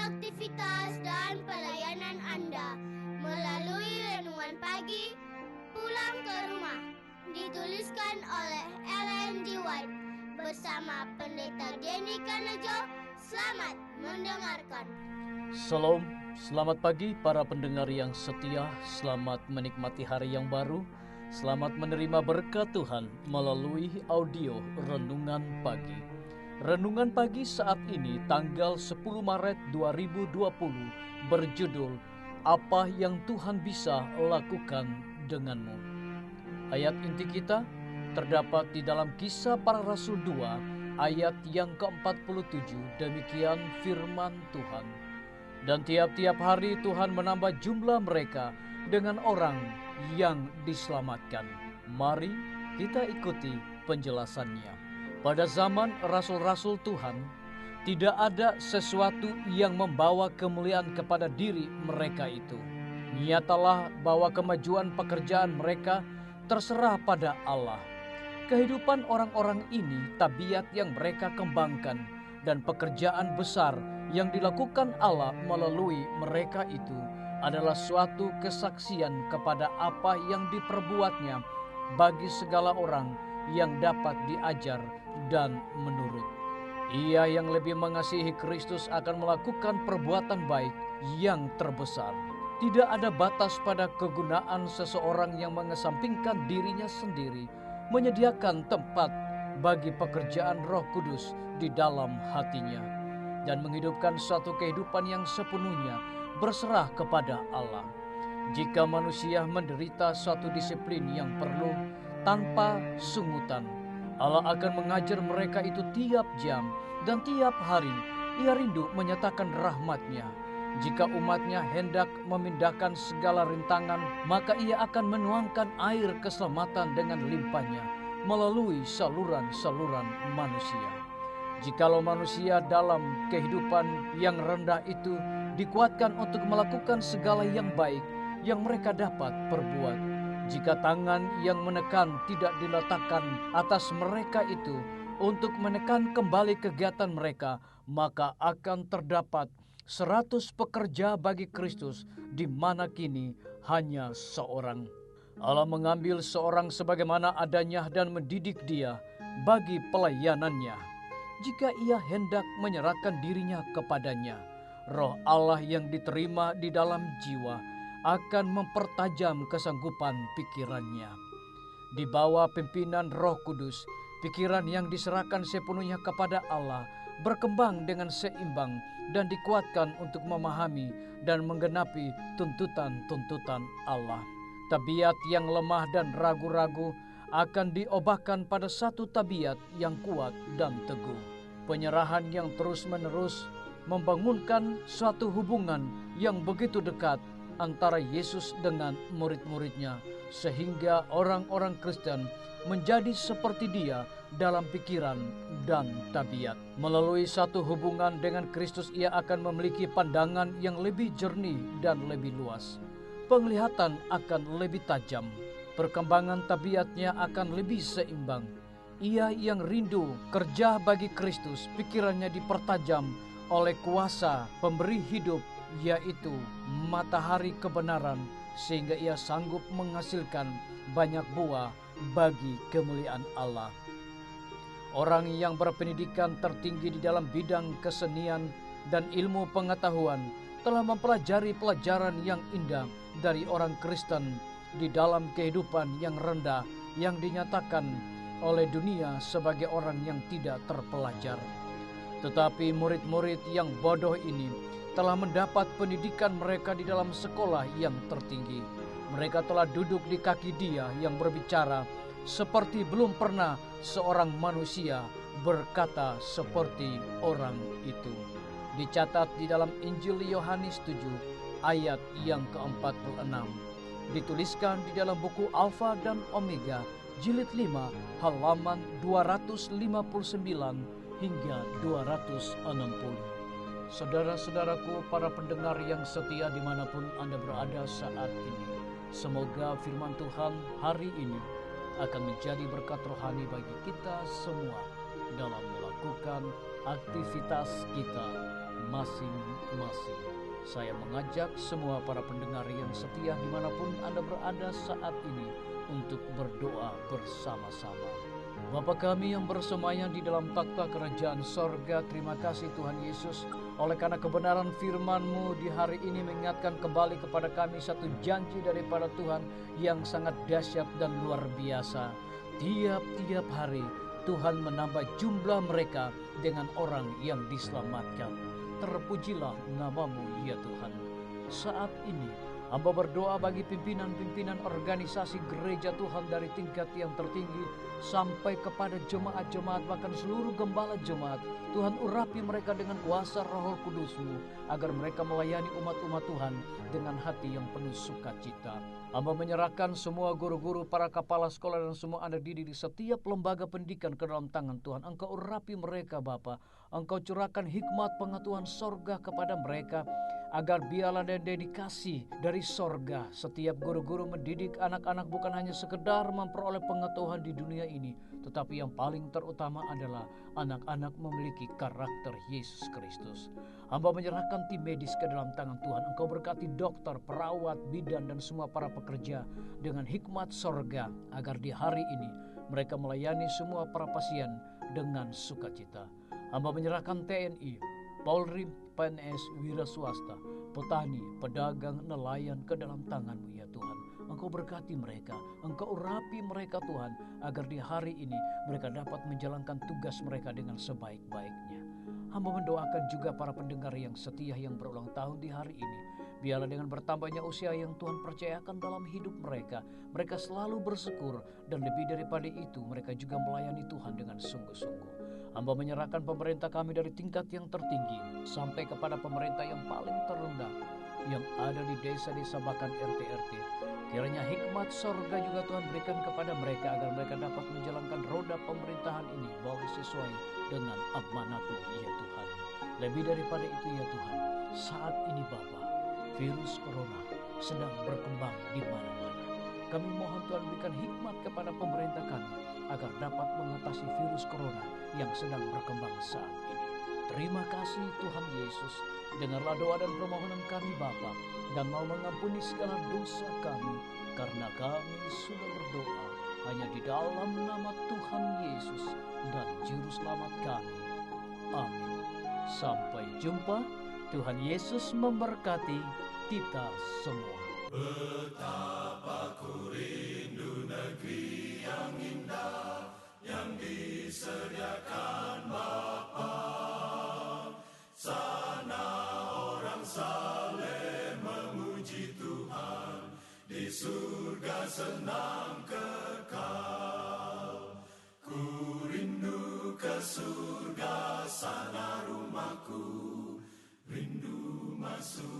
aktivitas dan pelayanan Anda melalui renungan pagi Pulang ke Rumah, dituliskan oleh Ellen G. White bersama Pendeta Denny Kanejo. Selamat mendengarkan. Salam, selamat pagi para pendengar yang setia. Selamat menikmati hari yang baru. Selamat menerima berkat Tuhan melalui audio Renungan Pagi. Renungan Pagi saat ini tanggal 10 Maret 2020 berjudul Apa yang Tuhan Bisa Lakukan Denganmu. Ayat inti kita terdapat di dalam Kisah Para Rasul 2 ayat yang ke-47. Demikian firman Tuhan. Dan tiap-tiap hari Tuhan menambah jumlah mereka dengan orang yang diselamatkan. Mari kita ikuti penjelasannya. Pada zaman rasul-rasul Tuhan, tidak ada sesuatu yang membawa kemuliaan kepada diri mereka itu. Nyatalah bahwa kemajuan pekerjaan mereka terserah pada Allah. Kehidupan orang-orang ini, tabiat yang mereka kembangkan, dan pekerjaan besar yang dilakukan Allah melalui mereka itu adalah suatu kesaksian kepada apa yang diperbuatnya bagi segala orang yang dapat diajar dan menurut. Ia yang lebih mengasihi Kristus akan melakukan perbuatan baik yang terbesar. Tidak ada batas pada kegunaan seseorang yang mengesampingkan dirinya sendiri, menyediakan tempat bagi pekerjaan Roh Kudus di dalam hatinya, dan menghidupkan suatu kehidupan yang sepenuhnya berserah kepada Allah. Jika manusia menderita suatu disiplin yang perlu tanpa sungutan, Allah akan mengajar mereka itu tiap jam dan tiap hari. Ia rindu menyatakan rahmat-Nya. Jika umat-Nya hendak memindahkan segala rintangan, maka Ia akan menuangkan air keselamatan dengan limpahnya melalui saluran-saluran manusia. Jikalau manusia dalam kehidupan yang rendah itu dikuatkan untuk melakukan segala yang baik yang mereka dapat perbuat, jika tangan yang menekan tidak diletakkan atas mereka itu untuk menekan kembali kegiatan mereka, maka akan terdapat 100 pekerja bagi Kristus, di mana kini hanya seorang. Allah mengambil seorang sebagaimana adanya dan mendidik dia bagi pelayanannya. Jika ia hendak menyerahkan dirinya kepadanya, Roh Allah yang diterima di dalam jiwa akan mempertajam kesanggupan pikirannya. Di bawah pimpinan Roh Kudus, pikiran yang diserahkan sepenuhnya kepada Allah berkembang dengan seimbang dan dikuatkan untuk memahami dan menggenapi tuntutan-tuntutan Allah. Tabiat yang lemah dan ragu-ragu akan diobahkan pada satu tabiat yang kuat dan teguh. Penyerahan yang terus-menerus membangunkan suatu hubungan yang begitu dekat antara Yesus dengan murid-muridnya, sehingga orang-orang Kristen menjadi seperti Dia dalam pikiran dan tabiat. Melalui satu hubungan dengan Kristus, ia akan memiliki pandangan yang lebih jernih dan lebih luas. Penglihatan akan lebih tajam. Perkembangan tabiatnya akan lebih seimbang. Ia yang rindu kerja bagi Kristus, pikirannya dipertajam oleh kuasa pemberi hidup, yaitu matahari kebenaran, sehingga ia sanggup menghasilkan banyak buah bagi kemuliaan Allah. Orang yang berpendidikan tertinggi di dalam bidang kesenian dan ilmu pengetahuan telah mempelajari pelajaran yang indah dari orang Kristen di dalam kehidupan yang rendah yang dinyatakan oleh dunia sebagai orang yang tidak terpelajar. Tetapi murid-murid yang bodoh ini telah mendapat pendidikan mereka di dalam sekolah yang tertinggi. Mereka telah duduk di kaki Dia yang berbicara seperti belum pernah seorang manusia berkata seperti orang itu. Dicatat di dalam Injil Yohanes 7 ayat yang ke-46. Dituliskan di dalam buku Alfa dan Omega jilid 5 halaman 259 hingga 260. Saudara-saudaraku, para pendengar yang setia dimanapun Anda berada saat ini, semoga firman Tuhan hari ini akan menjadi berkat rohani bagi kita semua dalam melakukan aktivitas kita masing-masing. Saya mengajak semua para pendengar yang setia dimanapun Anda berada saat ini untuk berdoa bersama-sama. Bapa kami yang bersemayam di dalam takhta kerajaan sorga, terima kasih Tuhan Yesus oleh karena kebenaran firman-Mu di hari ini mengingatkan kembali kepada kami satu janji daripada Tuhan yang sangat dahsyat dan luar biasa. Tiap-tiap hari Tuhan menambah jumlah mereka dengan orang yang diselamatkan. Terpujilah nama-Mu ya Tuhan. Saat ini hamba berdoa bagi pimpinan-pimpinan organisasi gereja Tuhan dari tingkat yang tertinggi sampai kepada jemaat-jemaat, bahkan seluruh gembala jemaat. Tuhan urapi mereka dengan kuasa Roh Kudus-Mu agar mereka melayani umat-umat Tuhan dengan hati yang penuh sukacita. Hamba menyerahkan semua guru-guru, para kepala sekolah dan semua anak didik di setiap lembaga pendidikan ke dalam tangan Tuhan. Engkau urapi mereka Bapa. Engkau curahkan hikmat pengetahuan sorga kepada mereka, agar biarlah dan dedikasi dari sorga. Setiap guru-guru mendidik anak-anak bukan hanya sekedar memperoleh pengetahuan di dunia ini, tetapi yang paling terutama adalah anak-anak memiliki karakter Yesus Kristus. Hamba menyerahkan tim medis ke dalam tangan Tuhan. Engkau berkati dokter, perawat, bidan, dan semua para pekerja dengan hikmat sorga, agar di hari ini mereka melayani semua para pasien dengan sukacita. Hamba menyerahkan TNI, Polri, PNS, wira swasta, petani, pedagang, nelayan ke dalam tangan-Mu ya Tuhan. Engkau berkati mereka, Engkau urapi mereka Tuhan, agar di hari ini mereka dapat menjalankan tugas mereka dengan sebaik-baiknya. Hamba mendoakan juga para pendengar yang setia yang berulang tahun di hari ini. Biarlah dengan bertambahnya usia yang Tuhan percayakan dalam hidup mereka, mereka selalu bersyukur, dan lebih daripada itu mereka juga melayani Tuhan dengan sungguh-sungguh. Hamba menyerahkan pemerintah kami dari tingkat yang tertinggi sampai kepada pemerintah yang paling terendah yang ada di desa-desa bahkan RT-RT. Kiranya hikmat sorga juga Tuhan berikan kepada mereka agar mereka dapat menjalankan roda pemerintahan ini boleh sesuai dengan amanat-Mu ya Tuhan. Lebih daripada itu ya Tuhan, saat ini Bapa, virus corona sedang berkembang di mana-mana. Kami mohon Tuhan berikan hikmat kepada pemerintah kami agar dapat mengatasi virus corona yang sedang berkembang saat ini. Terima kasih Tuhan Yesus. Dengarlah doa dan permohonan kami Bapa, dan mau mengampuni segala dosa kami, karena kami sudah berdoa hanya di dalam nama Tuhan Yesus dan Juru Selamat kami. Amin. Sampai jumpa. Tuhan Yesus memberkati kita semua. Betapa ku rindu negeri yang indah yang disediakan Bapa. Sana orang saleh memuji Tuhan, di surga senang kekal. Ku rindu ke surga, sana rumahku, rindu masuk